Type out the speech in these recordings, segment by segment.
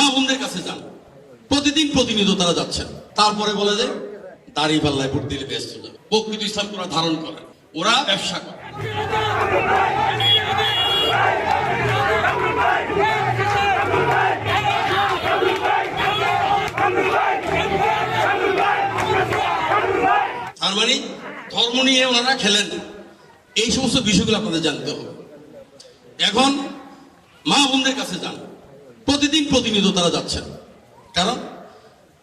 মা বোনদের কাছে যান, প্রতিদিন প্রতিনিয়ত তারা যাচ্ছেন, তারপরে বলে যে দাড়ি পাল্লায় ভোট দিলে ব্যস্ত যাবে। প্রকৃত ইসলাম ওরা ধারণ করে, ওরা ব্যবসা করে। তার মানে ধর্ম নিয়ে ওনারা খেলেন, এই সমস্ত বিষয়গুলো আপনাদের জানতে হবে। এখন মা বোনদের কাছে যান, প্রতিদিন প্রতিনিয়ত তারা যাচ্ছেন, কারণ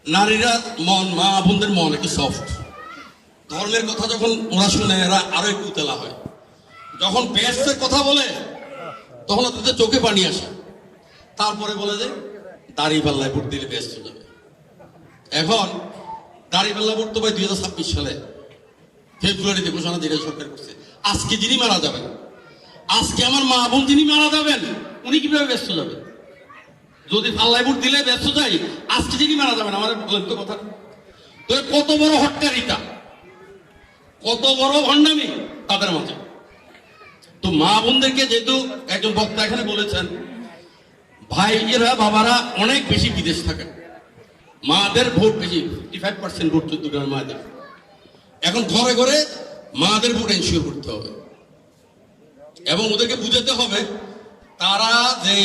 নারীরা মন, মা বোনদের মন একটু সফট। ধর্মের কথা যখন ওরা শুনে এরা আরো একটু তেলা হয়। যখন বেহেশতের কথা বলে তখন ওদের চোখে পানি আসে, তারপরে বলে যে দাড়ি পাল্লায় ভোট দিলে ব্যস্ত যাবে। এখন দাড়ি পাল্লা ভোট তো ভাই 2026 সালে ফেব্রুয়ারিতে ঘোষণা যেটা সরকার করছে। আজকে যিনি মারা যাবেন, আজকে আমার মা বোন যিনি মারা যাবেন, উনি কিভাবে ব্যস্ত যাবেন? যদি পাল্লায় ভোট দিলে ব্যস্ত যাই, আজকে যিনি মারা যাবেন, আমার বলেন তো কথা। তো কত বড় হট্টারিতা, কত বড় ভণ্ডামি তাদের মাঝে। তো মা বোনদেরকে, যেহেতু একজন বক্তা এখানে বলেছেন ভাইয়েরা বাবারা অনেক বেশি বিদেশ থাকেন, মাদের ভোট বেশি, 55% ভোট চৌদ্দগ্রামের মাদের। এখন ঘরে ঘরে মাদের ভোট এনশিওর করতে হবে এবং ওদেরকে বুঝাতে হবে তারা যে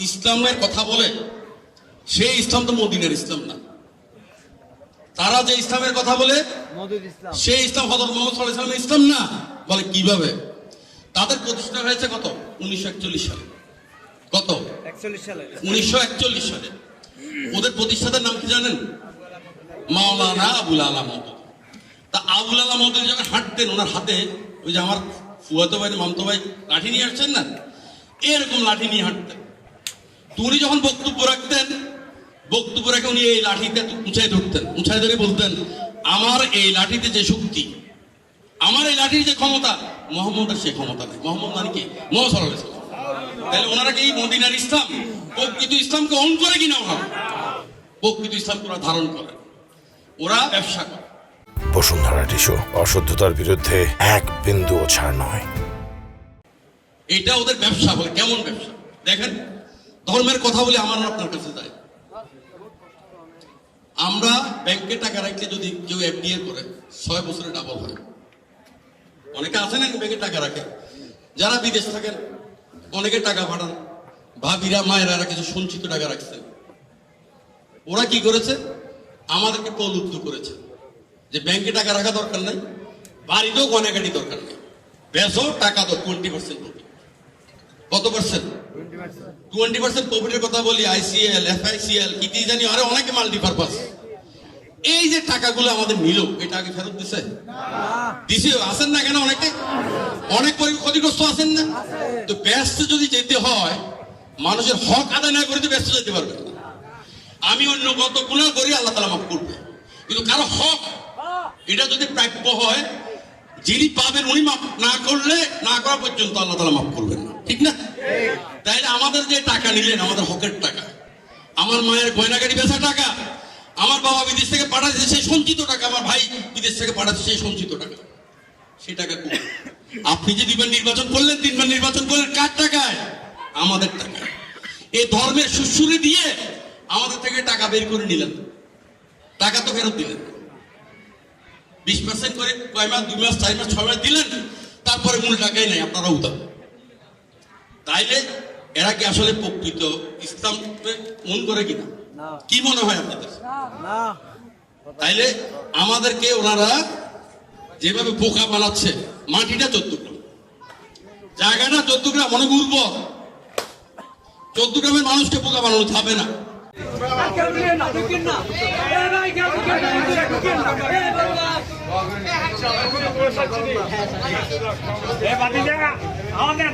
ইসলামের কথা বলে সেই ইসলাম তো মদিনার ইসলাম না। তারা যে ইসলামের কথা বলে সেই ইসলাম হযরত মুহাম্মদ সাল্লাল্লাহু আলাইহি ওয়াসাল্লামের ইসলাম না। বলে কিভাবে? তাদের প্রতিষ্ঠা হয়েছে কত? 1941 সালে। কত? 1941 সালে। ওদের প্রতিষ্ঠাতার নাম কি জানেন? মাওলানা আবুল আলা মওদুদী। তা আবুল আলা মওদুদী যখন হাঁটতেন, ওনার হাতে ওই যে আমার ফুয়াতো ভাই মামতো ভাই লাঠি নিয়ে আসছেন না, এরকম লাঠি নিয়ে হাঁটতেন। তো উনি যখন বক্তব্য রাখতেন, বক্তব্য রেখে উনি এই লাঠিতে উঁচাই ধরতেন, উঁচাই ধরে বলতেন আমার এই লাঠিতে যে শক্তি, আমার এই লাঠির যে ক্ষমতা, মোহাম্মদের সেই ক্ষমতা নেই। মোহাম্মদ মানে কি? মুহাম্মদ সাল্লাল্লাহু আলাইহি ওয়াসাল্লাম। তাহলে ওনারা কি মদিনার ইসলাম, প্রকৃত ইসলামকে অন করে কিনা? ওনারা প্রকৃত ইসলামকে ওরা ধারণ করে, ওরা ব্যবসা করে। বসুন্ধরা টিস্যু, অশুদ্ধতার বিরুদ্ধে এক বিন্দুও ছাড় নয়। এটা ওদের ব্যবসা। বলে কেমন ব্যবসা? দেখেন, ধর্মের কথা বলে আমার আপনার কাছে যায়। আমরা ব্যাংকে টাকা রাখলে যদি কেউ এফডিএ করে 6 বছরে ডাবল হয়। অনেকে আছে না ব্যাংকে টাকা রাখে, যারা বিদেশ থাকেন, অনেকে টাকা পাঠান, ভাবিরা মায়েরা কিছু সঞ্চিত টাকা রাখছেন। ওরা কি করেছে? আমাদেরকে প্রলুব্ধ করেছে যে ব্যাংকে টাকা রাখা দরকার নাই, বাড়িতেও গয়নাগাটি দরকার নেই, বেসো টাকা দাও 20% প্রফিট। কত পার্সেন্ট? 20% প্রফিটের কথা বলি। আইসিএল, এফআইসিএল, ইতি জানি আরে অনেকে মাল্টিপারপাস। এই যে টাকাগুলো আমাদের নিল, এটা আগে ফেরত দিছে? দিছে? আসেন না কেন? অনেকে অনেক ক্ষতিগ্রস্ত আছেন না? তো ব্যস্ত যদি যেতে হয়, মানুষের হক আদায় না করে তো ব্যস্ত যেতে পারবে না। আমি অন্য কত গুনাহ করি, আল্লাহ তাআলা মাফ করবে, কিন্তু কারো হক এটা যদি প্রাপ্য হয়, যিনি পাবেন উনি মাফ না করলে, না করা পর্যন্ত আল্লাহ তাআলা মাফ করবেন না। ঠিক না? তাইলে আমাদের যে টাকা নিলেন, আমাদের হকের টাকা, আমার মায়ের গয়নাগাড়ি বেচা টাকা, আমার বাবা বিদেশ থেকে পাঠাচ্ছে সেই সঞ্চিত টাকা, আমার ভাই বিদেশ থেকে পাঠাচ্ছে সেই সঞ্চিত টাকা, সেই টাকা আপনি যে 2বার নির্বাচন করলেন, 3বার নির্বাচন করলেন, কার টাকায়? আমাদের টাকা। এই ধর্মের সুশ্রুতি দিয়ে আমাদের থেকে টাকা বের করে নিলেন, টাকা তো ফেরত দিলেন। 20% করে কয় মাস, 2 মাস, 4 মাস, 6 মাস দিলেন, তারপরে মূল টাকাই নাই, আপনারা উদার। তাইলে এরা কি আসলে প্রকৃত ইসলাম মন করে কিনা? কি মনে হয় আপনাদের? তাইলে আমাদেরকে ওনারা যেভাবে বোকা বানাচ্ছে, মাটিটা 14 গ্রাম, জায়গাটা 14 গ্রাম, অনেক উর্বর। 14 গ্রামের মানুষকে বোকা বানানো যাবে না। আমাদের